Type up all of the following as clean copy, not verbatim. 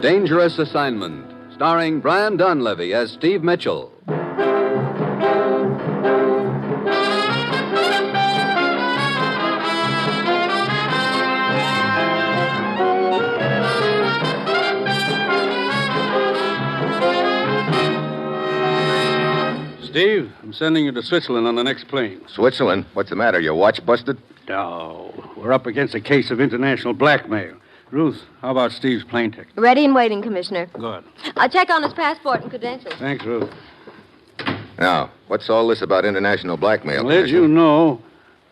Dangerous Assignment, starring Brian Donlevy as Steve Mitchell. Steve, I'm sending you to Switzerland on the next plane. Switzerland? What's the matter? Your watch busted? No, we're up against a case of international blackmail. Ruth, how about Steve's plane ticket? Ready and waiting, Commissioner. Good. I'll check on his passport and credentials. Thanks, Ruth. Now, what's all this about international blackmail? Well, as you know,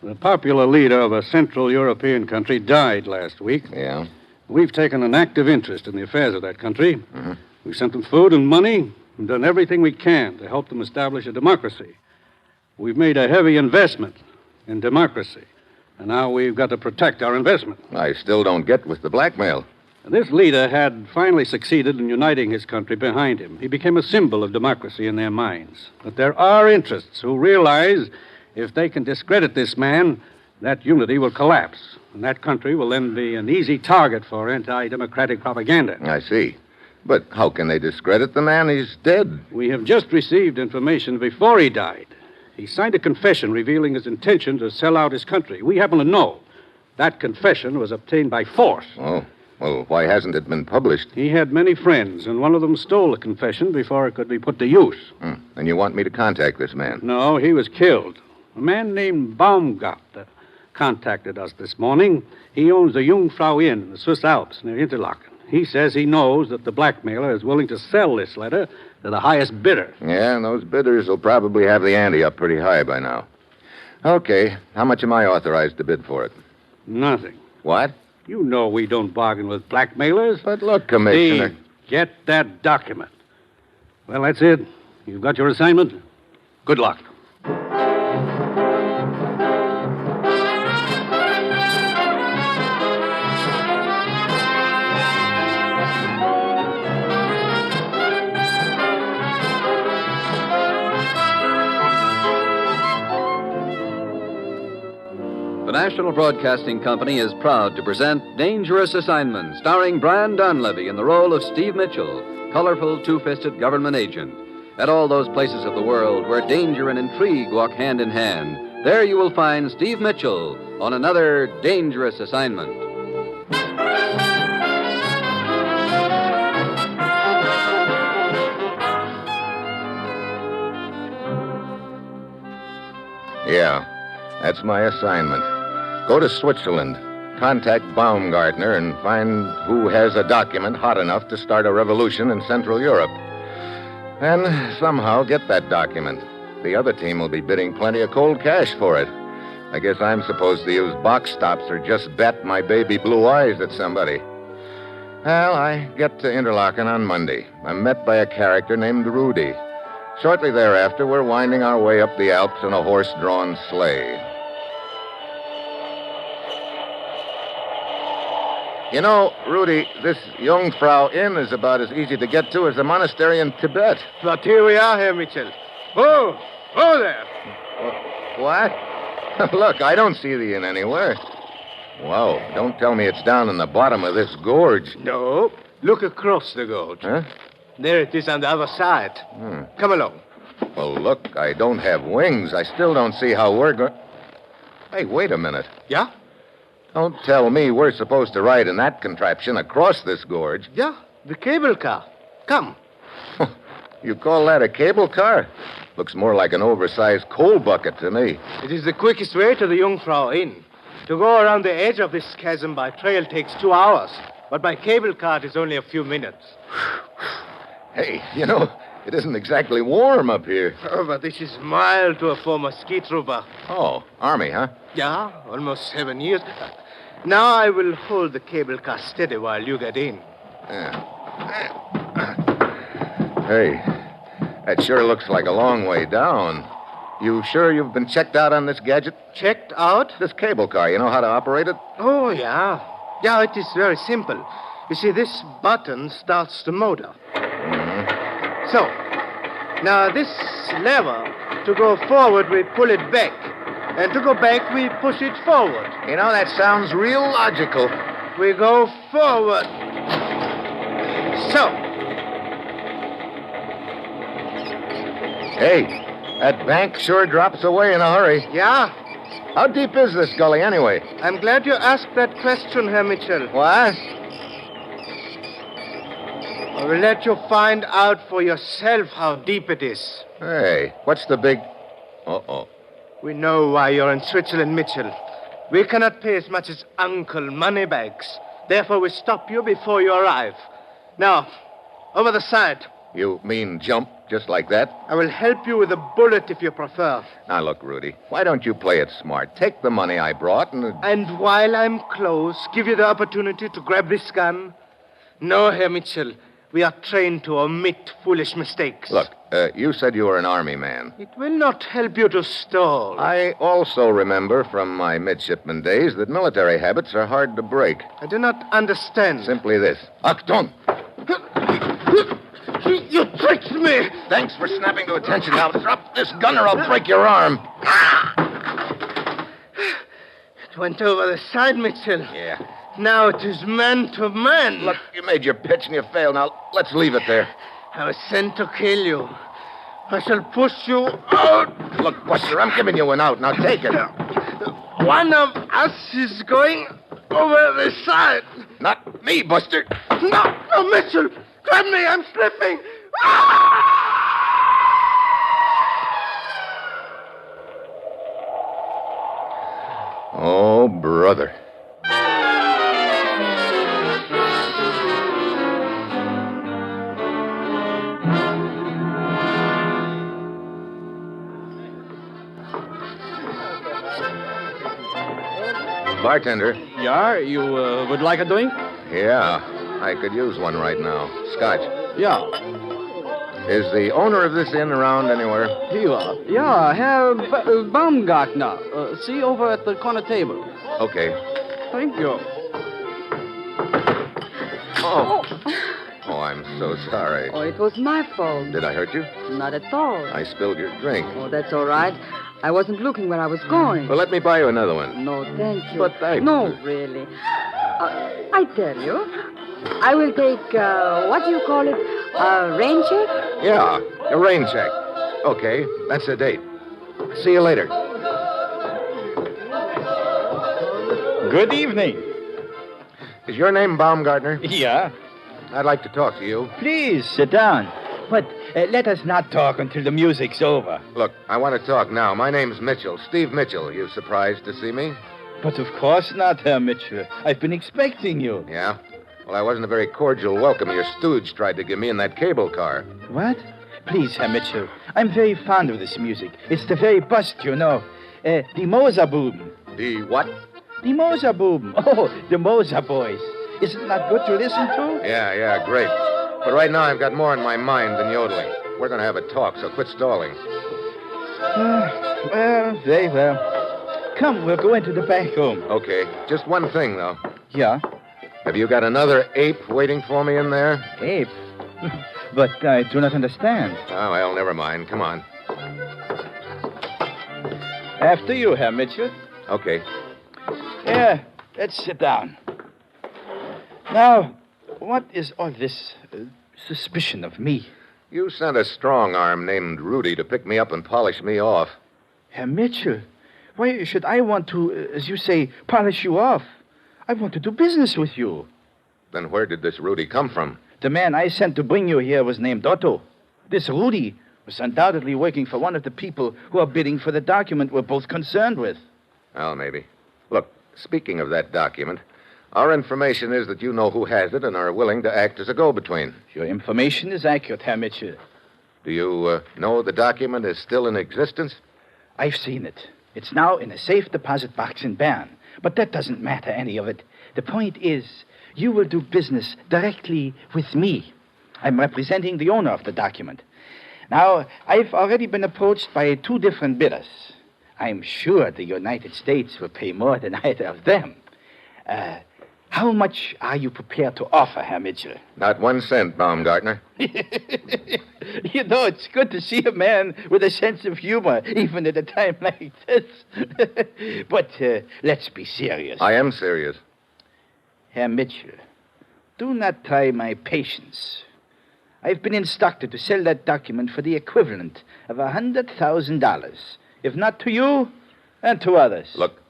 the popular leader of a Central European country died last week. Yeah? We've taken an active interest in the affairs of that country. Mm-hmm. We've sent them food and money and done everything we can to help them establish a democracy. We've made a heavy investment in democracy, and now we've got to protect our investment. I still don't get with the blackmail. This leader had finally succeeded in uniting his country behind him. He became a symbol of democracy in their minds. But there are interests who realize if they can discredit this man, that unity will collapse, and that country will then be an easy target for anti-democratic propaganda. I see. But how can they discredit the man? He's dead. We have just received information before he died. He signed a confession revealing his intention to sell out his country. We happen to know that confession was obtained by force. Oh, well, why hasn't it been published? He had many friends, and one of them stole the confession before it could be put to use. And you want me to contact this man? No, he was killed. A man named Baumgart contacted us this morning. He owns the Jungfrau Inn in the Swiss Alps near Interlaken. He says he knows that the blackmailer is willing to sell this letter to the highest bidder. Yeah, and those bidders will probably have the ante up pretty high by now. Okay, how much am I authorized to bid for it? Nothing. What? You know we don't bargain with blackmailers. But look, Commissioner... Steve, get that document. Well, that's it. You've got your assignment. Good luck. The National Broadcasting Company is proud to present Dangerous Assignment, starring Brian Donlevy in the role of Steve Mitchell, colorful, two-fisted government agent. At all those places of the world where danger and intrigue walk hand in hand, there you will find Steve Mitchell on another Dangerous Assignment. Yeah, that's my assignment. Go to Switzerland, contact Baumgartner, and find who has a document hot enough to start a revolution in Central Europe. Then somehow get that document. The other team will be bidding plenty of cold cash for it. I guess I'm supposed to use box stops or just bet my baby blue eyes at somebody. Well, I get to Interlaken on Monday. I'm met by a character named Rudy. Shortly thereafter, we're winding our way up the Alps in a horse-drawn sleigh. You know, Rudy, this Jungfrau Inn is about as easy to get to as a monastery in Tibet. But here we are, Herr Mitchell. Oh there. What? Look, I don't see the inn anywhere. Whoa, don't tell me it's down in the bottom of this gorge. No, look across the gorge. Huh? There it is on the other side. Come along. Well, look, I don't have wings. I still don't see how we're going... Hey, wait a minute. Yeah? Don't tell me we're supposed to ride in that contraption across this gorge. Yeah, the cable car. Come. You call that a cable car? Looks more like an oversized coal bucket to me. It is the quickest way to the Jungfrau Inn. To go around the edge of this chasm by trail takes 2 hours, but by cable car it is only a few minutes. Hey, you know, it isn't exactly warm up here. Oh, but this is mild to a former ski trooper. Oh, Army, huh? Yeah, almost 7 years. Now I will hold the cable car steady while you get in. Hey, that sure looks like a long way down. You sure you've been checked out on this gadget? Checked out? This cable car, you know how to operate it? Oh, yeah. Yeah, it is very simple. You see, this button starts the motor. Mm-hmm. So, now this lever, to go forward, we pull it back. And to go back, we push it forward. You know, that sounds real logical. We go forward. So, Hey, that bank sure drops away in a hurry. yeah, How deep is this gully anyway? I'm glad you asked that question, Herr Mitchell. What? I will let you find out for yourself how deep it is. Hey, what's the big... Uh-oh. We know why you're in Switzerland, Mitchell. We cannot pay as much as Uncle Moneybags. Therefore, we stop you before you arrive. Now, over the side. You mean jump just like that? I will help you with a bullet if you prefer. Now, look, Rudy, why don't you play it smart? Take the money I brought and... And while I'm close, give you the opportunity to grab this gun? No, Herr Mitchell. We are trained to omit foolish mistakes. Look, you said you were an army man. It will not help you to stall. I also remember from my midshipman days that military habits are hard to break. I do not understand. Simply this. Achtung! You tricked me! Thanks for snapping to attention. Now drop this gun or I'll break your arm. It went over the side, Mitchell. Yeah. Now it is man to man. Look, you made your pitch and you failed. Now, let's leave it there. I was sent to kill you. I shall push you out. Look, Buster, I'm giving you an out. Now take it. One of us is going over the side. Not me, Buster. No, Mitchell. Grab me. I'm slipping. Oh, brother. Bartender. Yeah, you would like a drink? Yeah, I could use one right now. Scotch. Yeah. Is the owner of this inn around anywhere? Here. Yeah, Herr Baumgartner. See over at the corner table. Okay. Thank you. Oh. Oh, I'm so sorry. Oh, it was my fault. Did I hurt you? Not at all. I spilled your drink. Oh, that's all right. I wasn't looking where I was going. Well, let me buy you another one. No, thank you. But I... No, really. I tell you, I will take, what do you call it? A rain check? Yeah, a rain check. Okay, that's a date. See you later. Good evening. Is your name Baumgartner? Yeah. I'd like to talk to you. Please, sit down. But let us not talk until the music's over. Look, I want to talk now. My name's Mitchell, Steve Mitchell. You surprised to see me? But of course not, Herr Mitchell. I've been expecting you. Yeah? Well, I wasn't a very cordial welcome your stooge tried to give me in that cable car. What? Please, Herr Mitchell. I'm very fond of this music. It's the very best, you know. The Moserbuben. The what? The Moserbuben. Oh, the Moser boys. Isn't it not good to listen to? Yeah, great. But right now I've got more in my mind than yodeling. We're going to have a talk, so quit stalling. Well, very well. Come, we'll go into the back room. Okay. Just one thing, though. Yeah? Have you got another ape waiting for me in there? Ape? But I do not understand. Oh, well, never mind. Come on. After you, Herr Mitchell. Okay. Yeah, let's sit down. Now, what is all this suspicion of me? You sent a strong arm named Rudy to pick me up and polish me off. Herr Mitchell, why should I want to, as you say, polish you off? I want to do business with you. Then where did this Rudy come from? The man I sent to bring you here was named Otto. This Rudy was undoubtedly working for one of the people who are bidding for the document we're both concerned with. Well, maybe. Look, speaking of that document, our information is that you know who has it and are willing to act as a go-between. Your information is accurate, Herr Mitchell. Do you know the document is still in existence? I've seen it. It's now in a safe deposit box in Bern. But that doesn't matter, any of it. The point is, you will do business directly with me. I'm representing the owner of the document. Now, I've already been approached by 2 different bidders. I'm sure the United States will pay more than either of them. How much are you prepared to offer, Herr Mitchell? Not 1 cent, Baumgartner. You know, it's good to see a man with a sense of humor, even at a time like this. But let's be serious. I am serious. Herr Mitchell, Do not try my patience. I've been instructed to sell that document for the equivalent of $100,000. If not to you, then to others. Look,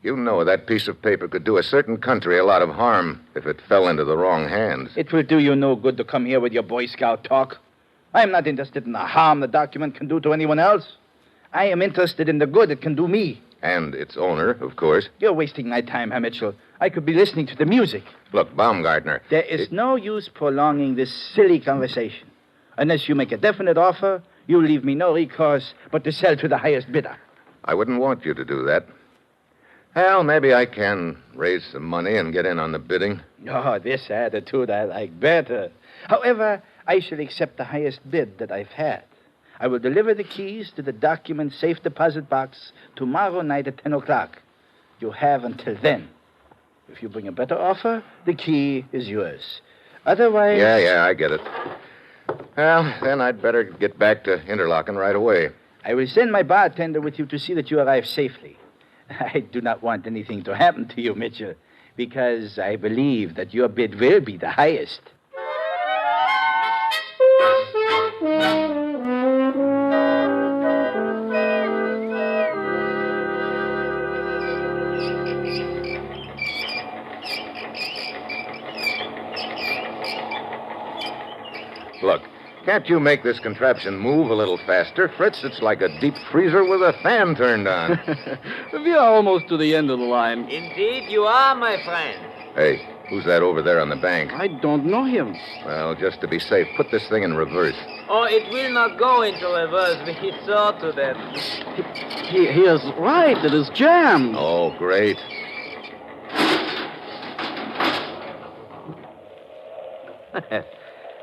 you know that piece of paper could do a certain country a lot of harm if it fell into the wrong hands. It will do you no good to come here with your Boy Scout talk. I am not interested in the harm the document can do to anyone else. I am interested in the good it can do me. And its owner, of course. You're wasting my time, Herr Mitchell. I could be listening to the music. Look, Baumgartner. There is no use prolonging this silly conversation. Unless you make a definite offer, you leave me no recourse but to sell to the highest bidder. I wouldn't want you to do that. Well, maybe I can raise some money and get in on the bidding. Oh, this attitude I like better. However, I shall accept the highest bid that I've had. I will deliver the keys to the document safe deposit box tomorrow night at 10 o'clock. You have until then. If you bring a better offer, the key is yours. Otherwise... Yeah, I get it. Well, then I'd better get back to Interlaken right away. I will send my bartender with you to see that you arrive safely. I do not want anything to happen to you, Mitchell, because I believe that your bid will be the highest. Look, can't you make this contraption move a little faster, Fritz? It's like a deep freezer with a fan turned on. We are almost to the end of the line. Indeed, you are, my friend. Hey, who's that over there on the bank? I don't know him. Well, just to be safe, put this thing in reverse. Oh, it will not go into reverse. We saw to that. He is right. It is jammed. Oh, great.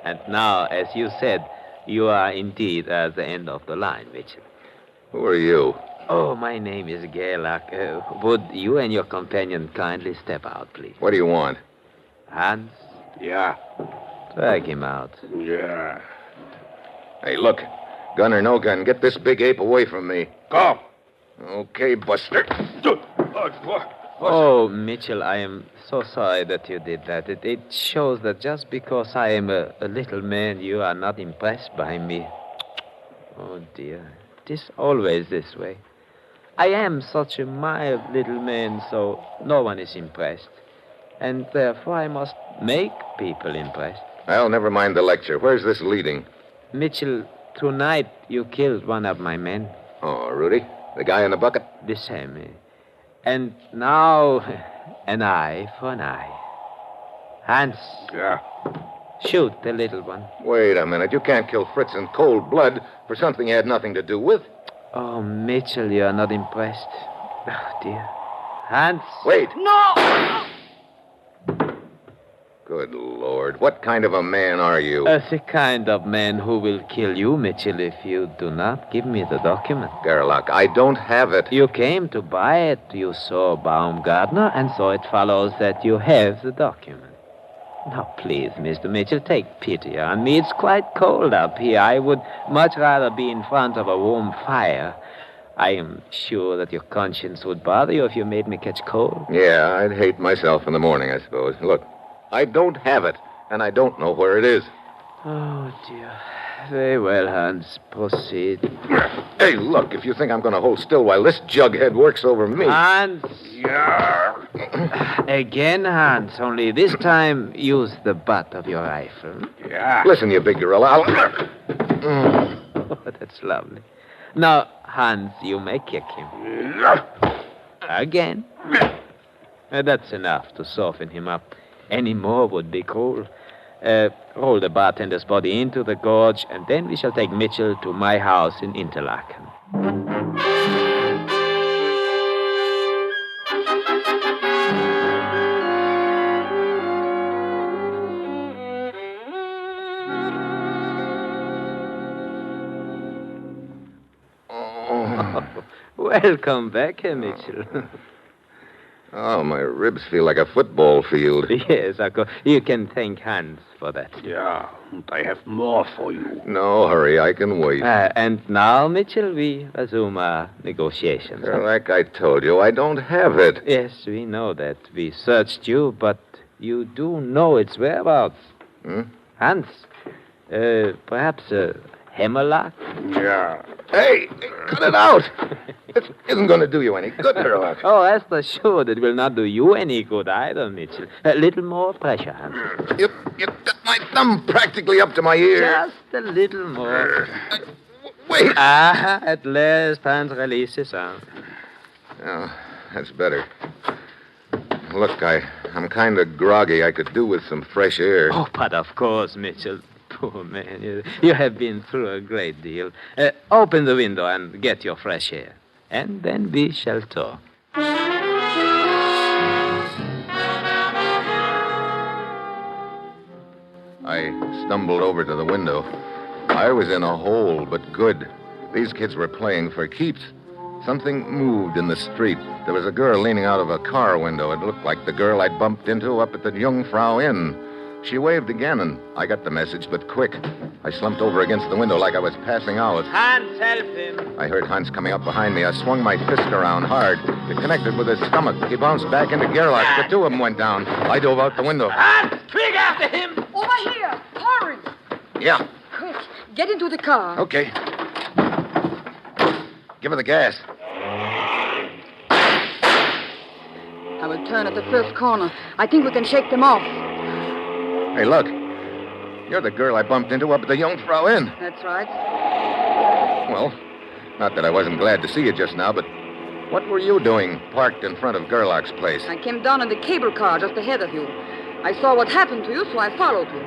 And now, as you said, you are indeed at the end of the line, Mitchell. Who are you? Oh, my name is Gerlach. Would you and your companion kindly step out, please? What do you want? Hans, Yeah. drag him out. Yeah. Hey, look. Gun or no gun, get this big ape away from me. Go. Okay, Buster. Oh, Mitchell, I am so sorry that you did that. It shows that just because I am a little man, you are not impressed by me. Oh, dear. It is always this way. I am such a mild little man, so no one is impressed. And therefore I must make people impressed. Well, never mind the lecture. Where's this leading? Mitchell, tonight you killed one of my men. Oh, Rudy? The guy in the bucket? The same. And now, an eye for an eye. Hans, Yeah. shoot the little one. Wait a minute. You can't kill Fritz in cold blood for something he had nothing to do with. Oh, Mitchell, you are not impressed. Oh, dear. Hans. Wait. No! Good Lord. What kind of a man are you? The kind of man who will kill you, Mitchell, if you do not give me the document. Gerlach, I don't have it. You came to buy it. You saw Baumgartner, and so it follows that you have the document. Now, please, Mr. Mitchell, take pity on me. It's quite cold up here. I would much rather be in front of a warm fire. I am sure that your conscience would bother you if you made me catch cold. Yeah, I'd hate myself in the morning, I suppose. Look, I don't have it, and I don't know where it is. Oh, dear. Very well, Hans. Proceed. Hey, look, if you think I'm going to hold still while this jughead works over me... Hans. Yeah. Again, Hans. Only this time, use the butt of your rifle. Yeah. Listen, you big gorilla. Oh, that's lovely. Now, Hans, you may kick him. Again. That's enough to soften him up. Any more would be cruel. Roll the bartender's body into the gorge, and then we shall take Mitchell to my house in Interlaken. Welcome back, Herr Mitchell. Oh, my ribs feel like a football field. Yes, of course. You can thank Hans for that. Yeah. And I have more for you. No hurry, I can wait. And now, Mitchell, we resume our negotiations. Like I told you, I don't have it. Yes, we know that. We searched you, but You do know its whereabouts. Hans, perhaps a hemlock? Yeah. Hey, cut it out. It isn't going to do you any good, Sherlock. Oh, rest assured, it will not do you any good either, Mitchell. A little more pressure, Hans. You got my thumb practically up to my ear. Just a little more. Wait. At last, Hans releases arm. Oh, that's better. Look, I'm kind of groggy. I could do with some fresh air. Oh, but of course, Mitchell. Poor man, you have been through a great deal. Open the window and get your fresh air. And then we shall talk. I stumbled over to the window. I was in a hole, but good. These kids were playing for keeps. Something moved in the street. There was a girl leaning out of a car window. It looked like the girl I'd bumped into up at the Jungfrau Inn. She waved again, and I got the message, but quick. I slumped over against the window like I was passing out. Hans, help him. I heard Hans coming up behind me. I swung my fist around hard. It connected with his stomach. He bounced back into Gerlach. The two of them went down. I dove out the window. Hans, quick after him. Over here. Hurry. Yeah. Quick. Get into the car. Okay. Give her the gas. I will turn at the first corner. I think we can shake them off. Hey, look. You're the girl I bumped into up at the Jungfrau Inn. That's right. Well, not that I wasn't glad to see you just now, but what were you doing parked in front of Gerlach's place? I came down in the cable car just ahead of you. I saw what happened to you, so I followed you.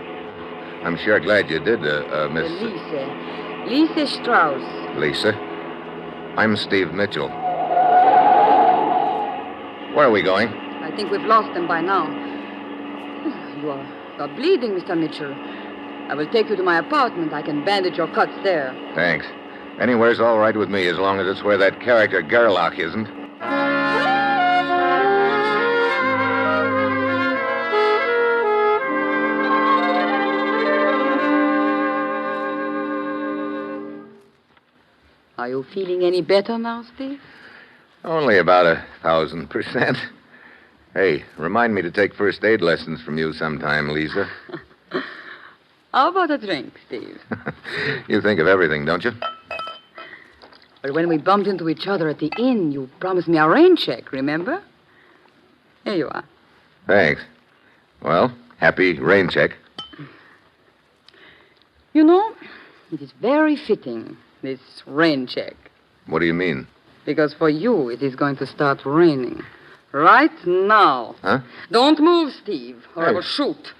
I'm sure glad you did, Miss... Lise Strauss. Lisa. I'm Steve Mitchell. Where are we going? I think we've lost them by now. You are bleeding, Mr. Mitchell. I will take you to my apartment. I can bandage your cuts there. Thanks. Anywhere's all right with me, as long as it's where that character Gerlach isn't. Are you feeling any better now, Steve? Only about 1,000%. Hey, remind me to take first aid lessons from you sometime, Lisa. How about a drink, Steve? You think of everything, don't you? But when we bumped into each other at the inn, you promised me a rain check, remember? Here you are. Thanks. Well, happy rain check. You know, it is very fitting, this rain check. What do you mean? Because for you, it is going to start raining. Right now. Huh? Don't move, Steve, or I Hey. will shoot.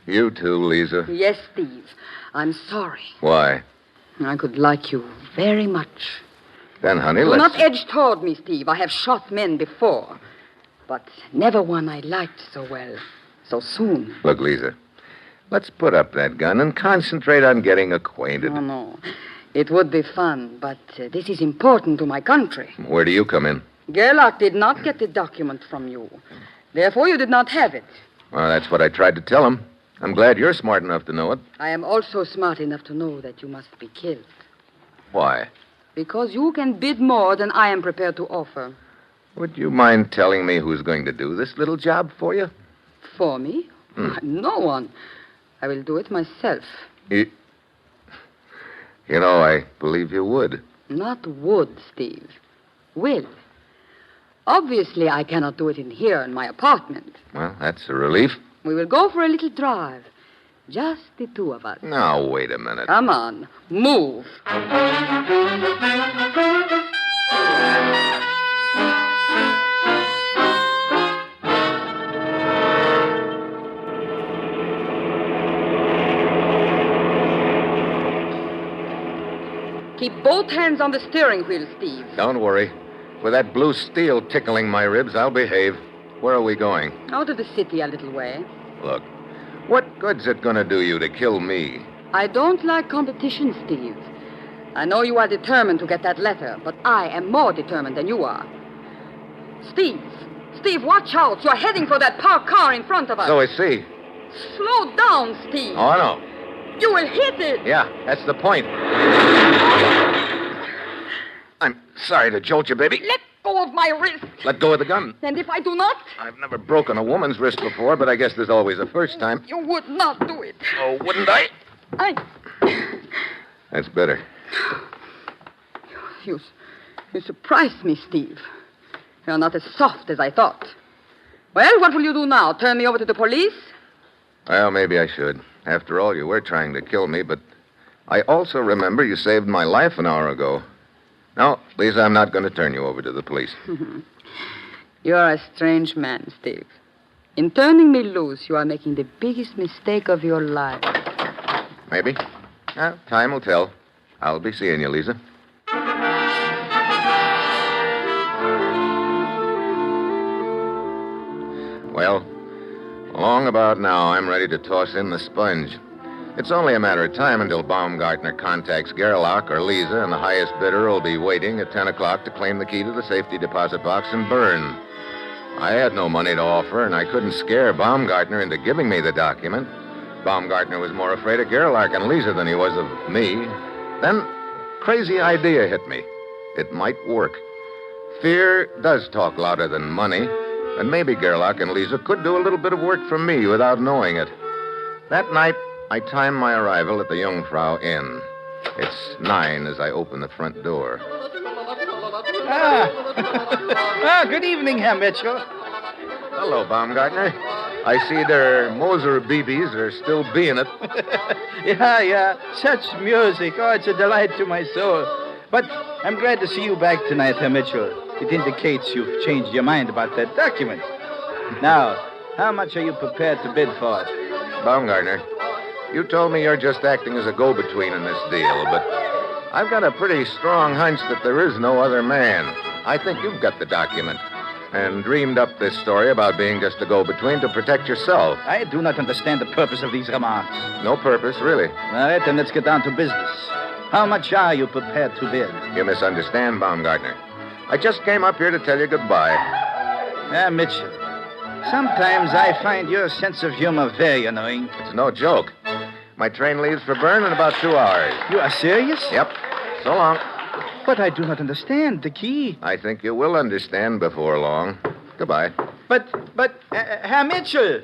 You too, Lisa. Yes, Steve. I'm sorry. Why? I could like you very much. Then, honey, Do let's... not edge toward me, Steve. I have shot men before. But never one I liked so well, so soon. Look, Lisa, let's put up that gun and concentrate on getting acquainted. Oh, no. It would be fun, but this is important to my country. Where do you come in? Gerlach did not get the document from you. Therefore, you did not have it. Well, that's what I tried to tell him. I'm glad you're smart enough to know it. I am also smart enough to know that you must be killed. Why? Because you can bid more than I am prepared to offer. Would you mind telling me who's going to do this little job for you? For me? No one. I will do it myself. You know, I believe you would. Not would, Steve. Will. Obviously, I cannot do it in here in my apartment. Well, that's a relief. We will go for a little drive. Just the two of us. Now, wait a minute. Come on. Move. Keep both hands on the steering wheel, Steve. Don't worry. With that blue steel tickling my ribs, I'll behave. Where are we going? Out of the city a little way. Look, what good's it going to do you to kill me? I don't like competition, Steve. I know you are determined to get that letter, but I am more determined than you are. Steve, watch out. You're heading for that parked car in front of us. So I see. Slow down, Steve. Oh, I know. You will hit it. Yeah, that's the point. I'm sorry to jolt you, baby. Let go of my wrist. Let go of the gun. And if I do not, I've never broken a woman's wrist before, but I guess there's always a first time. you would not do it. Oh, wouldn't I? That's better. You surprised me, Steve. You're not as soft as I thought. Well, what will you do now? Turn me over to the police? Well, maybe I should. After all, you were trying to kill me, but I also remember you saved my life an hour ago. No, Lisa, I'm not going to turn you over to the police. You're a strange man, Steve. In turning me loose, you are making the biggest mistake of your life. Maybe. Well, time will tell. I'll be seeing you, Lisa. Well, long about now, I'm ready to toss in the sponge. It's only a matter of time until Baumgartner contacts Gerlach or Lisa, and the highest bidder will be waiting at 10 o'clock to claim the key to the safety deposit box and burn. I had no money to offer, and I couldn't scare Baumgartner into giving me the document. Baumgartner was more afraid of Gerlach and Lisa than he was of me. Then, crazy idea hit me. It might work. Fear does talk louder than money, and maybe Gerlach and Lisa could do a little bit of work for me without knowing it. That night, I timed my arrival at the Jungfrau Inn. It's 9 as I open the front door. Good evening, Herr Mitchell. Hello, Baumgartner. I see their Moser BBs are still being it. Yeah. Such music. Oh, it's a delight to my soul. But I'm glad to see you back tonight, Herr Mitchell. It indicates you've changed your mind about that document. Now, how much are you prepared to bid for it? Baumgartner, you told me you're just acting as a go-between in this deal, but I've got a pretty strong hunch that there is no other man. I think you've got the document and dreamed up this story about being just a go-between to protect yourself. I do not understand the purpose of these remarks. No purpose, really. All right, then let's get down to business. How much are you prepared to bid? You misunderstand, Baumgartner. I just came up here to tell you goodbye. Mitchell, sometimes I find your sense of humor very annoying. It's no joke. My train leaves for Bern in about 2 hours. You are serious? Yep. So long. But I do not understand the key. I think you will understand before long. Goodbye. But, Herr Mitchell.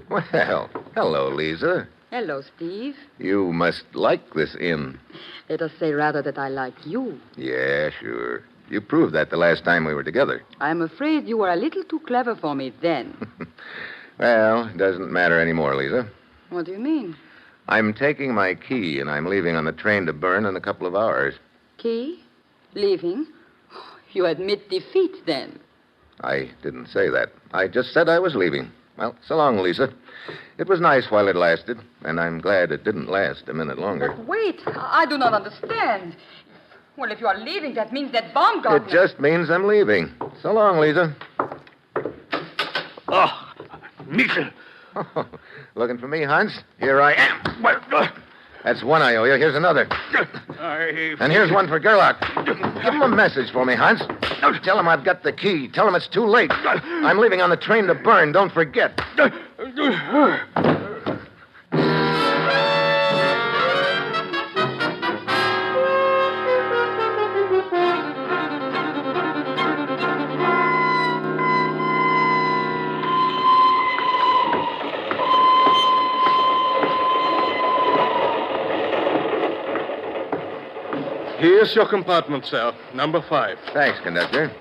Well, hello, Lisa. Hello, Steve. You must like this inn. Let us say rather that I like you. Yeah, sure. You proved that the last time we were together. I'm afraid you were a little too clever for me then. Well, it doesn't matter anymore, Lisa. What do you mean? I'm taking my key, and I'm leaving on the train to Bern in a couple of hours. Key? Leaving? You admit defeat, then. I didn't say that. I just said I was leaving. Well, so long, Lisa. It was nice while it lasted, and I'm glad it didn't last a minute longer. But wait, I do not understand. Well, if you are leaving, that means that Baumgartner... It just means I'm leaving. So long, Lisa. Oh, Mitchell. Looking for me, Hans? Here I am. That's one I owe you. Here's another. And here's one for Gerlach. Give him a message for me, Hans. Tell him I've got the key. Tell him it's too late. I'm leaving on the train to Bern. Don't forget. Here's your compartment, sir. Number 5. Thanks, conductor.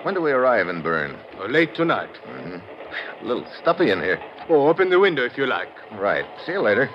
When do we arrive in Bern? Late tonight. A little stuffy in here. Oh, open the window if you like. Right. See you later.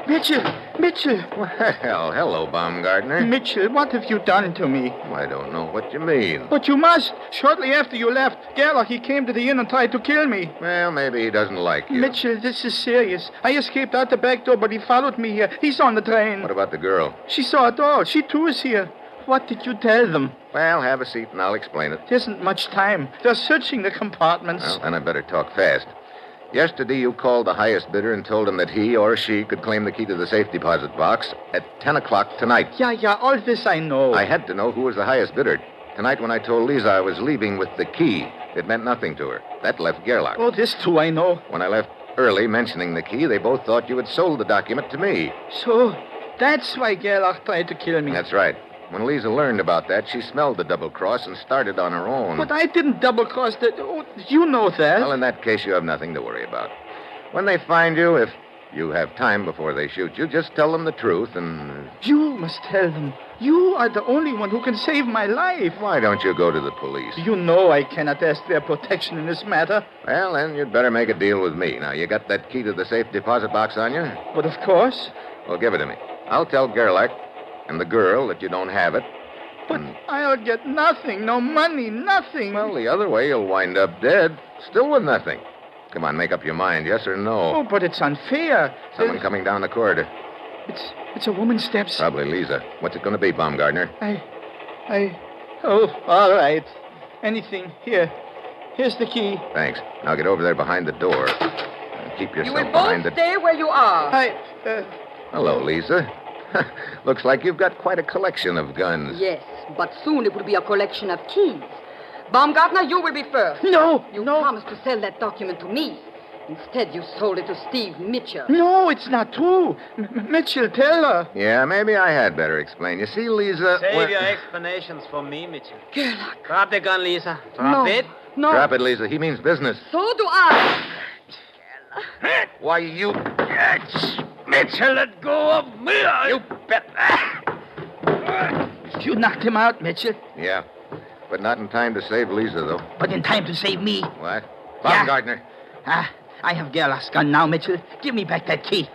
Mitchell. Well, hello, Baumgartner. Mitchell, what have you done to me? I don't know what you mean. But you must. Shortly after you left, Gerlach, he came to the inn and tried to kill me. Well, maybe he doesn't like you. Mitchell, this is serious. I escaped out the back door, but he followed me here. He's on the train. What about the girl? She saw it all. She, too, is here. What did you tell them? Well, have a seat and I'll explain it. There isn't much time. They're searching the compartments. Well, then I better talk fast. Yesterday, you called the highest bidder and told him that he or she could claim the key to the safe deposit box at 10 o'clock tonight. Yeah, all this I know. I had to know who was the highest bidder. Tonight, when I told Lisa I was leaving with the key, It meant nothing to her. That left Gerlach. Oh, this too I know. When I left early mentioning the key, they both thought you had sold the document to me. So, that's why Gerlach tried to kill me. That's right. When Lisa learned about that, she smelled the double cross and started on her own. But I didn't double-cross the... Oh, you know that. Well, in that case, you have nothing to worry about. When they find you, if you have time before they shoot you, just tell them the truth and... You must tell them. You are the only one who can save my life. Why don't you go to the police? You know I cannot ask their protection in this matter. Well, then you'd better make a deal with me. Now, you got that key to the safe deposit box on you? But of course. Well, give it to me. I'll tell Gerlach and the girl that you don't have it. But I'll get nothing. No money, nothing. Well, the other way, you'll wind up dead, still with nothing. Come on, make up your mind, yes or no. Oh, but it's unfair. Someone coming down the corridor. It's a woman's steps. Probably Lisa. What's it going to be, Baumgartner? Oh, all right. Anything. Here's the key. Thanks. Now get over there behind the door. And keep yourself You will behind both stay where you are. Hello, Lisa. Looks like you've got quite a collection of guns. Yes, but soon it will be a collection of keys. Baumgartner, you will be first. No, You promised to sell that document to me. Instead, you sold it to Steve Mitchell. No, it's not true. Mitchell, tell her. Yeah, maybe I had better explain. You see, Lisa... Save your explanations for me, Mitchell. Gerlach. Drop the gun, Lisa. Drop it. No. Drop it, Lisa. He means business. So do I. Why, you... Mitchell, let go of me. You bet. You knocked him out, Mitchell. Yeah, but not in time to save Lisa, though. But in time to save me. What? Baumgartner. I have Gerlach's gun now, Mitchell. Give me back that key.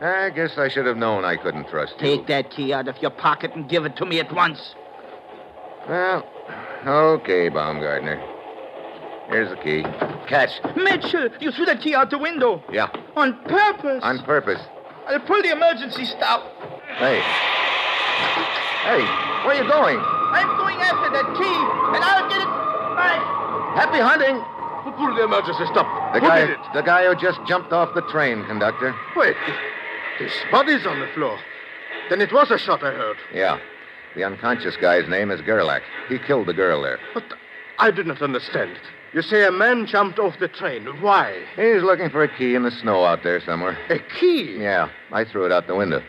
I guess I should have known I couldn't trust you. Take that key out of your pocket and give it to me at once. Well, okay, Baumgartner. Here's the key. Catch. Mitchell, you threw that key out the window. Yeah, On purpose. on purpose. I'll pull the emergency stop. Hey. Hey, where are you going? I'm going after that key, and I'll get it back. Happy hunting. Who pulled the emergency stop? The Who guy, did it? the guy who just jumped off the train, conductor. Wait. His body's on the floor. Then it was a shot I heard. Yeah. The unconscious guy's name is Gerlach. He killed the girl there. But I do not understand. You say a man jumped off the train. Why? He's looking for a key in the snow out there somewhere. A key? Yeah, I threw it out the window.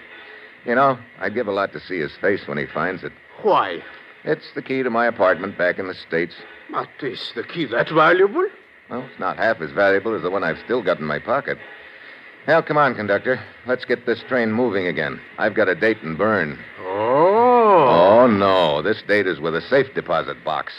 You know, I'd give a lot to see his face when he finds it. Why? It's the key to my apartment back in the States. But is the key that valuable? Well, it's not half as valuable as the one I've still got in my pocket. Well, come on, conductor. Let's get this train moving again. I've got a date in Bern. Oh. Oh, no. This date is with a safe deposit box.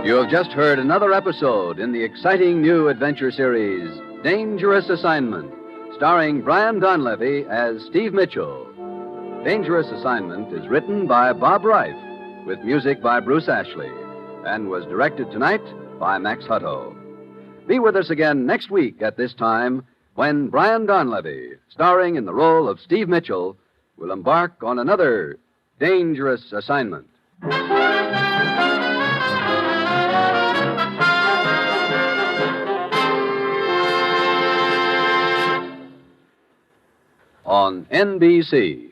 You have just heard another episode in the exciting new adventure series, Dangerous Assignment, starring Brian Donlevy as Steve Mitchell. Dangerous Assignment is written by Bob Reif, with music by Bruce Ashley, and was directed tonight by Max Hutto. Be with us again next week at this time when Brian Donlevy, starring in the role of Steve Mitchell, will embark on another Dangerous Assignment. On NBC.